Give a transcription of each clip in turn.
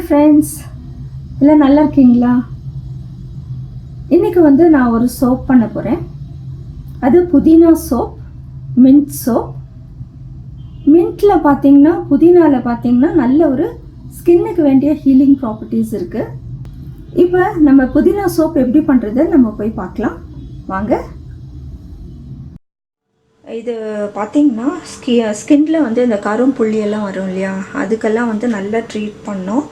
Friends, எல்லாம் நல்லா இருக்கீங்களா? இன்றைக்கி நான் ஒரு சோப் பண்ண போகிறேன். அது புதினா சோப், மின்ட் சோப். மின்ட்டில் பார்த்தீங்கன்னா, புதினாவில் பார்த்தீங்கன்னா நல்ல ஒரு ஸ்கின்னுக்கு வேண்டிய ஹீலிங் ப்ராப்பர்ட்டிஸ் இருக்குது. இப்போ நம்ம புதினா சோப் எப்படி பண்ணுறது நம்ம போய் பார்க்கலாம் வாங்க. இது பார்த்திங்கன்னா ஸ்கின்னில் இந்த கரும்புள்ளியெல்லாம் வரும் இல்லையா, அதுக்கெல்லாம் நல்லா ட்ரீட் பண்ணோம்.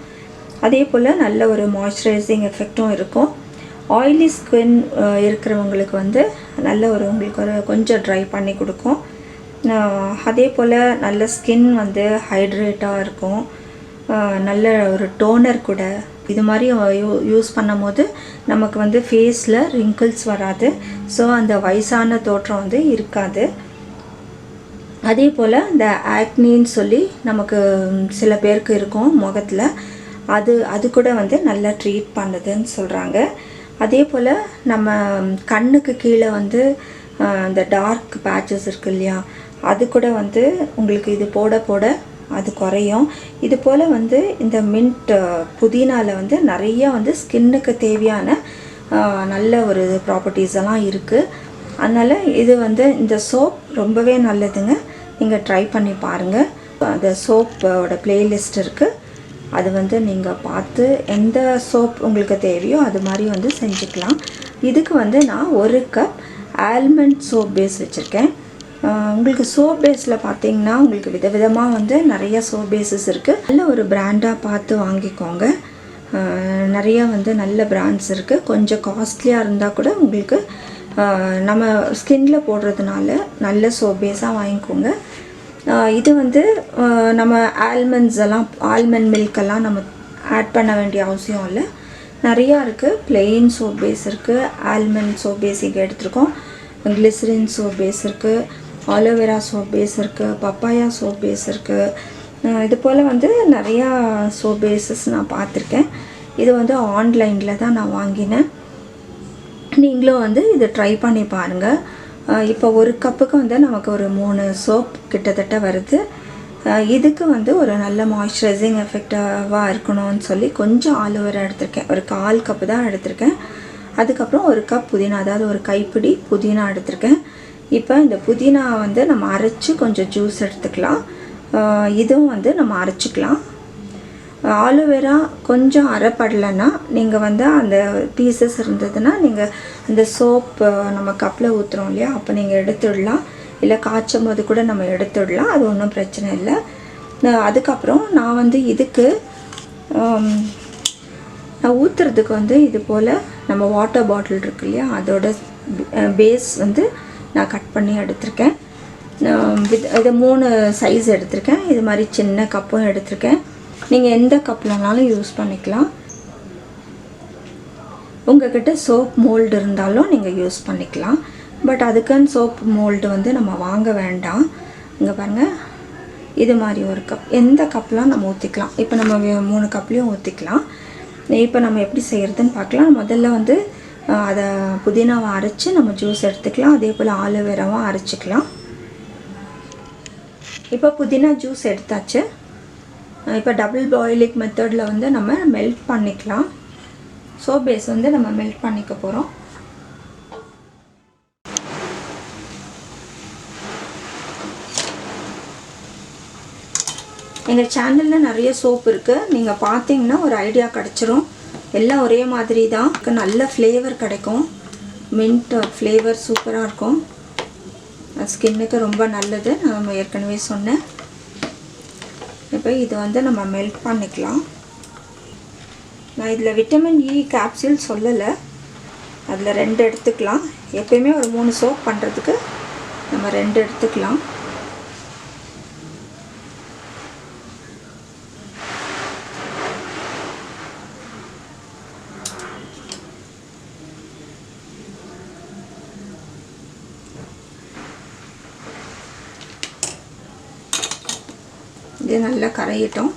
அதே போல் நல்ல ஒரு மாய்ஸ்சரைசிங் எஃபெக்டும் இருக்கும். ஆயிலி ஸ்கின் இருக்கிறவங்களுக்கு நல்ல ஒரு உங்களுக்கு ஒரு கொஞ்சம் ட்ரை பண்ணி கொடுக்கும். அதே போல் நல்ல ஸ்கின் ஹைட்ரேட்டாக இருக்கும். நல்ல ஒரு டோனர் கூட. இது மாதிரி யூஸ் பண்ணும் போது நமக்கு ஃபேஸில் ரிங்கிள்ஸ் வராது. ஸோ அந்த வயசான தோற்றம் இருக்காது. அதே போல் இந்த ஆக்னின்னு சொல்லி நமக்கு சில பேருக்கு இருக்கும் முகத்தில், அது கூட நல்லா ட்ரீட் பண்ணுதுன்னு சொல்கிறாங்க. அதே போல் நம்ம கண்ணுக்கு கீழே இந்த டார்க் பேட்சஸ் இருக்குது இல்லையா, அது கூட உங்களுக்கு இது போட போட அது குறையும். இது போல் இந்த மின்ட் புதினாவில் நிறைய ஸ்கின்னுக்கு தேவையான நல்ல ஒரு ப்ராப்பர்ட்டிஸ் எல்லாம் இருக்குது. அதனால் இது இந்த சோப் ரொம்பவே நல்லதுங்க. நீங்கள் ட்ரை பண்ணி பாருங்கள். அந்த சோப்போட ப்ளேலிஸ்ட் இருக்குது. அது நீங்கள் பார்த்து எந்த சோப் உங்களுக்கு தேவையோ அது மாதிரி செஞ்சுக்கலாம். இதுக்கு நான் 1 கப் ஆல்மண்ட் சோப் பேஸ் வச்சுருக்கேன். உங்களுக்கு சோப் பேஸில் பார்த்தீங்கன்னா உங்களுக்கு விதவிதமாக நிறைய சோப் பேஸஸ் இருக்குது. நல்ல ஒரு பிராண்டாக பார்த்து வாங்கிக்கோங்க. நிறைய நல்ல பிராண்ட்ஸ் இருக்குது. கொஞ்சம் காஸ்ட்லியாக இருந்தால் கூட உங்களுக்கு நம்ம ஸ்கின்னில் போடுறதுனால நல்ல சோப் பேஸாக வாங்கிக்கோங்க. இது நம்ம ஆல்மண்ட் மில்கெல்லாம் நம்ம ஆட் பண்ண வேண்டிய அவசியம் இல்லை. நிறையா இருக்குது. பிளெயின் சோப் பேஸ் இருக்குது, ஆல்மண்ட் சோப் பேஸ் இங்கே எடுத்துருக்கோம், கிளிசரின் சோப் பேஸ் இருக்குது, ஆலோவேரா சோப் பேஸ் இருக்குது, பப்பாயா சோப் பேஸ் இருக்குது. இது போல் நிறையா சோப் பேஸஸ் நான் பார்த்துருக்கேன். இது ஆன்லைனில் தான் நான் வாங்கினேன். நீங்களும் இதை ட்ரை பண்ணி பாருங்கள். இப்போ 1 கப்புக்கு நமக்கு ஒரு 3 சோப் கிட்டத்தட்ட வருது. இதுக்கு ஒரு நல்ல மாய்ஸ்சரைசிங் எஃபெக்டாக இருக்கணும்னு சொல்லி கொஞ்சம் ஆலோவேரா எடுத்திருக்கேன். ஒரு 1/4 கப்பு தான் எடுத்திருக்கேன். அதுக்கப்புறம் 1 கப் புதினா, அதாவது ஒரு கைப்பிடி புதினா எடுத்திருக்கேன். இப்போ இந்த புதினா நம்ம அரைச்சி கொஞ்சம் ஜூஸ் எடுத்துக்கலாம். இதுவும் நம்ம அரைச்சிக்கலாம். ஆலோவேரா கொஞ்சம் அரைப்படலைன்னா நீங்கள் அந்த பீசஸ் இருந்ததுன்னா நீங்கள் அந்த சோப் நம்ம கப்பில் ஊற்றுறோம் இல்லையா, அப்போ நீங்கள் எடுத்துடலாம். இல்லை காய்ச்சும் போது கூட நம்ம எடுத்துடலாம், அது ஒன்றும் பிரச்சனை இல்லை. அதுக்கப்புறம் நான் இதுக்கு நான் ஊற்றுறதுக்கு இது போல் நம்ம வாட்டர் பாட்டில் இருக்கு இல்லையா, அதோட பேஸ் நான் கட் பண்ணி எடுத்திருக்கேன். இது 3 சைஸ் எடுத்திருக்கேன். இது மாதிரி சின்ன கப்பும் எடுத்திருக்கேன். நீங்கள் எந்த கப்லனாலும் யூஸ் பண்ணிக்கலாம். உங்கள்கிட்ட சோப் மோல்டு இருந்தாலும் நீங்கள் யூஸ் பண்ணிக்கலாம். பட் அதுக்குன்னு சோப் மோல்டு நம்ம வாங்க வேண்டாம். இங்கே பாருங்கள், இது மாதிரி ஒரு கப், எந்த கப்லாம் நம்ம ஊற்றிக்கலாம். இப்போ நம்ம 3 கப்லேயும் ஊற்றிக்கலாம். இப்போ நம்ம எப்படி செய்கிறதுன்னு பார்க்கலாம். முதல்ல அதை புதினாவை அரைச்சி நம்ம ஜூஸ் எடுத்துக்கலாம். அதே போல் ஆலோவேராவும் அரைச்சிக்கலாம். இப்போ புதினா ஜூஸ் எடுத்தாச்சு. இப்போ டபுள் பாயிலிங் மெத்தடில் நம்ம மெல்ட் பண்ணிக்கலாம். சோப் பேஸ் நம்ம மெல்ட் பண்ணிக்க போகிறோம். எங்கள் சேனலில் நிறைய சோப் இருக்குது. நீங்கள் பார்த்தீங்கன்னா ஒரு ஐடியா கிடச்சிரும். எல்லாம் ஒரே மாதிரி தான். நல்ல ஃப்ளேவர் கிடைக்கும். மின்ட் ஃப்ளேவர் சூப்பராக இருக்கும். ஸ்கின்னுக்கு ரொம்ப நல்லது, நம்ம ஏற்கனவே சொன்னேன். இப்போ இது நம்ம மெல்ட் பண்ணிக்கலாம். நான் இதில் விட்டமின் இ கேப்சூல் சொல்லலை, அதில் 2 எடுத்துக்கலாம். எப்பயுமே ஒரு 3 சோப் பண்ணுறதுக்கு நம்ம 2 எடுத்துக்கலாம். இது நல்லா கரையட்டும்.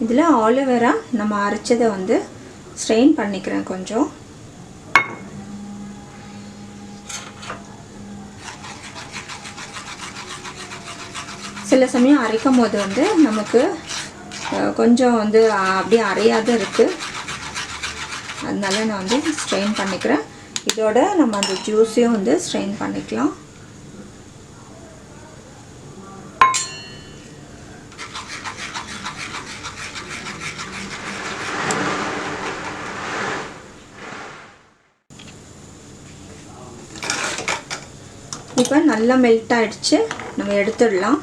இதில் ஆலோவேரா நம்ம அரைச்சதை ஸ்ட்ரெயின் பண்ணிக்கிறேன் கொஞ்சம். சில சமயம் அரைக்கும் போது வந்து நமக்கு கொஞ்சம் வந்து அப்படியே அரையாத இருக்குது. அதனால நான் வந்து ஸ்ட்ரெயின் பண்ணிக்கிறேன். இதோட நம்ம அந்த ஜூஸையும் வந்து ஸ்ட்ரெயின் பண்ணிக்கலாம். இப்போ நல்லா மெல்ட் ஆகிடுச்சு, நம்ம எடுத்துடலாம்.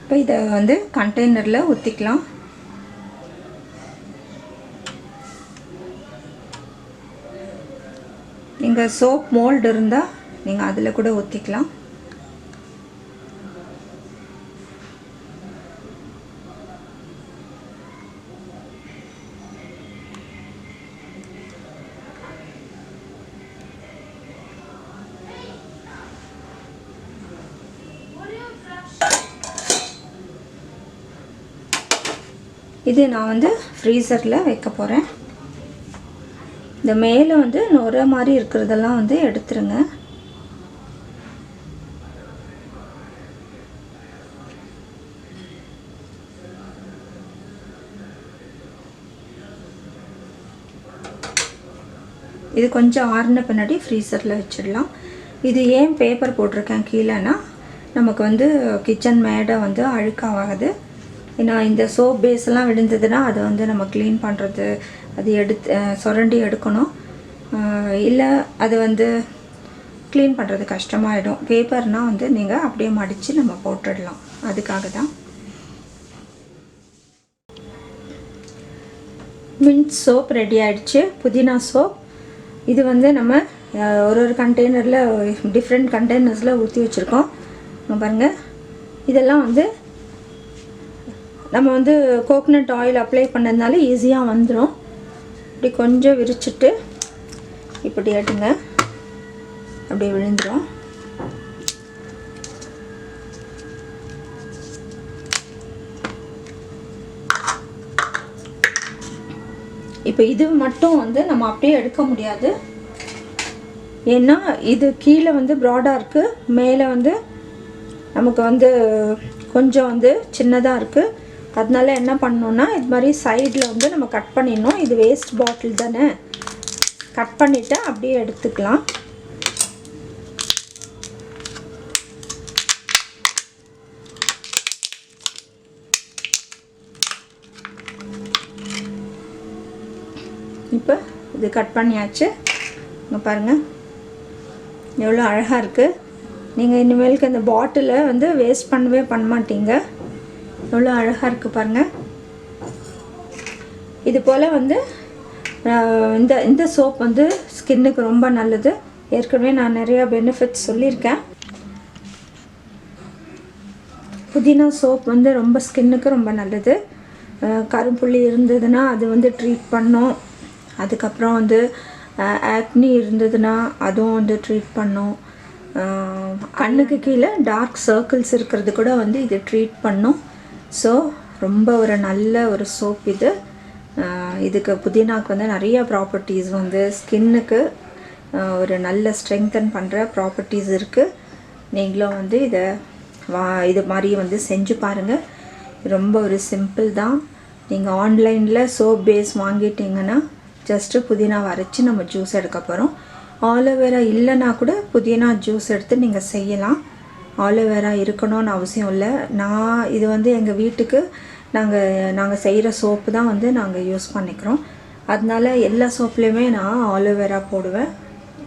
இப்போ இதை வந்து கண்டெய்னரில் ஊற்றிக்கலாம். நீங்கள் சோப் மோல்டு இருந்தால் நீங்கள் அதில் கூட ஊற்றிக்கலாம். இது நான் வந்து ஃப்ரீசரில் வைக்க போகிறேன். இந்த மேலே வந்து நுர மாதிரி இருக்கிறதெல்லாம் வந்து எடுத்துருங்க. இது கொஞ்சம் ஆறின பின்னாடி ஃப்ரீசரில் வச்சிடலாம். இது ஏன் பேப்பர் போட்டிருக்கேன் கீழேன்னா, நமக்கு வந்து கிச்சன் மேடை வந்து அழுக்காகாது. ஏன்னா இந்த சோப் பேஸ்லாம் விழுந்ததுன்னா அதை வந்து நம்ம க்ளீன் பண்ணுறது, அது சுரண்டி எடுக்கணும். இல்லை அது வந்து க்ளீன் பண்ணுறது கஷ்டமாயிடும். பேப்பர்னால் வந்து நீங்கள் அப்படியே மடித்து நம்ம போட்டுடலாம். அதுக்காக தான். மின்ட் சோப் ரெடி ஆகிடுச்சு, புதினா சோப். இது வந்து நம்ம ஒரு கண்டெய்னரில் டிஃப்ரெண்ட் கண்டெய்னர்ஸில் ஊற்றி வச்சுருக்கோம். பாருங்கள், இதெல்லாம் வந்து நம்ம வந்து கோகனட் ஆயில் அப்ளை பண்ணதுனால ஈஸியாக வந்துடும். இப்படி கொஞ்சம் விரிச்சிட்டு இப்படி எடுங்க, அப்படியே விழுந்துடும். இப்போ இது மட்டும் வந்து நம்ம அப்படியே எடுக்க முடியாது. ஏன்னா இது கீழே வந்து ப்ராடாக இருக்குது, மேலே வந்து நமக்கு வந்து கொஞ்சம் வந்து சின்னதாக இருக்குது. அதனால என்ன பண்ணணுன்னா, இது மாதிரி சைடில் வந்து நம்ம கட் பண்ணிடணும். இது வேஸ்ட் பாட்டில் தானே, கட் பண்ணிவிட்டு அப்படியே எடுத்துக்கலாம். இப்போ இது கட் பண்ணியாச்சு. இங்கே பாருங்கள் எவ்வளோ அழகாக இருக்குது. நீங்கள் இனிமேலுக்கு அந்த பாட்டிலை வந்து வேஸ்ட் பண்ண மாட்டீங்க. எவ்வளோ அழகாக இருக்குது பாருங்கள். இது போல் வந்து இந்த சோப் வந்து ஸ்கின்னுக்கு ரொம்ப நல்லது. ஏற்கனவே நான் நிறையா பெனிஃபிட்ஸ் சொல்லியிருக்கேன். புதினா சோப் வந்து ரொம்ப ஸ்கின்னுக்கு ரொம்ப நல்லது. கரும்புள்ளி இருந்ததுன்னா அது வந்து ட்ரீட் பண்ணும். அதுக்கப்புறம் வந்து ஆக்னி இருந்ததுன்னா அதுவும் வந்து ட்ரீட் பண்ணும். கண்ணுக்கு கீழே டார்க் சர்க்கிள்ஸ் இருக்கிறது கூட வந்து இது ட்ரீட் பண்ணும். ஸோ ரொம்ப ஒரு நல்ல ஒரு சோப் இது. இதுக்கு புதினாக்கு வந்து நிறைய ப்ராப்பர்ட்டிஸ் வந்து ஸ்கின்னுக்கு ஒரு நல்ல ஸ்ட்ரெங்தன் பண்ணுற ப்ராப்பர்ட்டிஸ் இருக்குது. நீங்களும் வந்து இது மாதிரி வந்து செஞ்சு பாருங்கள். ரொம்ப ஒரு சிம்பிள் தான். நீங்கள் ஆன்லைனில் சோப் பேஸ் வாங்கிட்டீங்கன்னா ஜஸ்ட்டு புதினா அரைச்சி நம்ம ஜூஸ் எடுக்க போகிறோம். ஆலோவேரா இல்லைன்னா கூட புதினா ஜூஸ் எடுத்து நீங்கள் செய்யலாம். ஆலோவேரா இருக்கணும்னு அவசியம் இல்லை. இது வந்து எங்கள் வீட்டுக்கு நாங்கள் செய்கிற சோப்பு தான் வந்து நாங்கள் யூஸ் பண்ணிக்கிறோம். அதனால எல்லா சோப்லேயுமே நான் ஆலோவேரா போடுவேன்.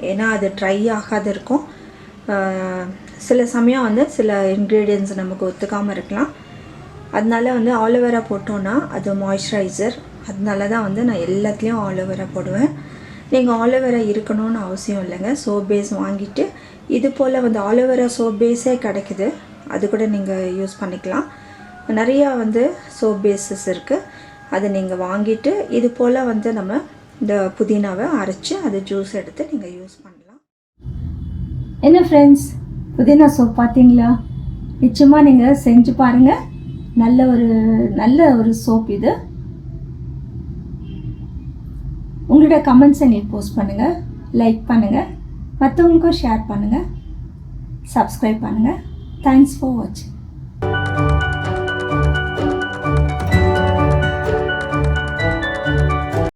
ஏன்னா அது ட்ரை ஆகாது இருக்கும். சில சமயம் வந்து சில இன்க்ரீடியன்ட்ஸ் நமக்கு ஒத்துக்காமல் இருக்கலாம். அதனால வந்து ஆலோவேரா போட்டோன்னா அது மாய்ஸ்சரைசர். அதனால தான் வந்து நான் எல்லாத்துலேயும் ஆலோவேரா போடுவேன். நீங்கள் ஆலோவேரா இருக்கணும்னு அவசியம் இல்லைங்க. சோப் பேஸ் வாங்கிட்டு இது போல் வந்து ஆலோவேரா சோப் பேஸே கிடைக்குது, அது கூட நீங்கள் யூஸ் பண்ணிக்கலாம். நிறையா வந்து சோப் பேஸஸ் இருக்குது. அதை நீங்கள் வாங்கிட்டு இது போல் வந்து நம்ம இந்த புதினாவை அரைச்சி அது ஜூஸ் எடுத்து நீங்கள் யூஸ் பண்ணலாம். என்ன ஃப்ரெண்ட்ஸ், புதினா சோப் பார்த்தீங்களா? நிச்சயமாக நீங்கள் செஞ்சு பாருங்கள். நல்ல ஒரு சோப் இது. உங்களோட கமெண்ட்ஸை நீங்கள் போஸ்ட் பண்ணுங்கள், லைக் பண்ணுங்கள், மற்றவங்களுக்கும் ஷேர் பண்ணுங்கள், சப்ஸ்கிரைப் பண்ணுங்கள். தேங்க்ஸ் ஃபார் வாட்சிங்.